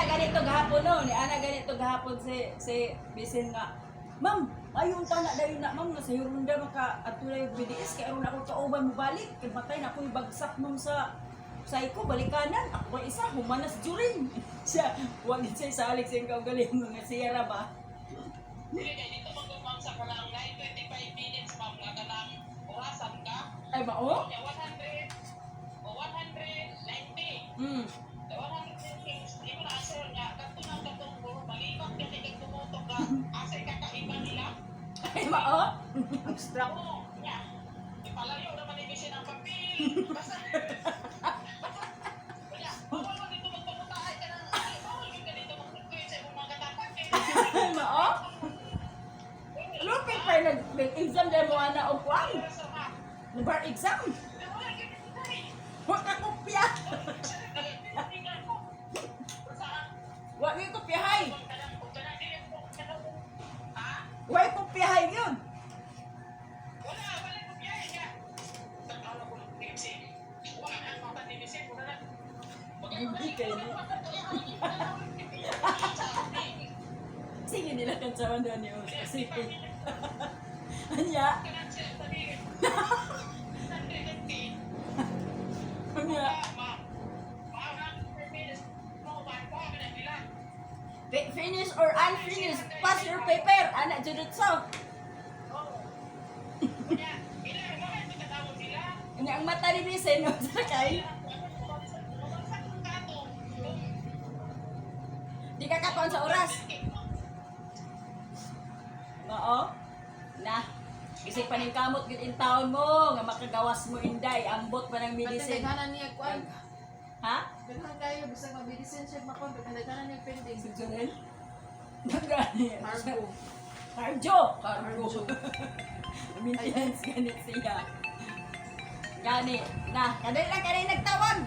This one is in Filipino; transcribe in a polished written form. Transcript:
ganito gahapon no, ni ana ganito gahapon si Bisin nga. Ma'am, ayun ta na dayon na ma'am nasa Hirunda maka atulay yung BDS kay aron ako kauban mo balik kay matay na ako bagsak ma'am sa ko balikanan ako isa humanas juring. Siya wag siya sa Alex yung galing nga siya ra ba. Dili kay dito magumam sa kalang 25 minutes ma'am nga kanang orasan ka. Ay ba oh? 100 o 190. Mm. 190 imo na asol nga kadto nang katong puro malikot kasi kay tumutok ka asay ka kaiba nila. Ay ba oh? Abstract mo. Nya. Ipalayo naman ni bisin ang papel. Basta Wala, bawal mo dito magpamutahay ka ng bawal ka dito mag-tweet sa imong mga katapat. Ay ba oh? Lupit pa nag-exam dahil mo ana og kwan. Bar exam. Wa ka kopya. Wa ka kopyahay. Wa kopyahay yun. Hindi kayo. Sige nila kan sa doon ni Sige. Anya. Anya. Finish or unfinished, pass your paper. Anak judutso. Ini ang mata ni Bisen, no? Sakay. Di ka katuan sa oras. Oo. Na. Kasi paningkamot gid in taon mo nga makagawas mo inday, ambot pa ng medicine. Pagkakaganan niya kuan. Ha? Daghan kayo bisag mabilisin siya makon pagkakaganan niya pending. Sigurel. Nagani. Cargo. Cargo. Maintenance ganit siya. Gani. Na, kadali lang nagtawag.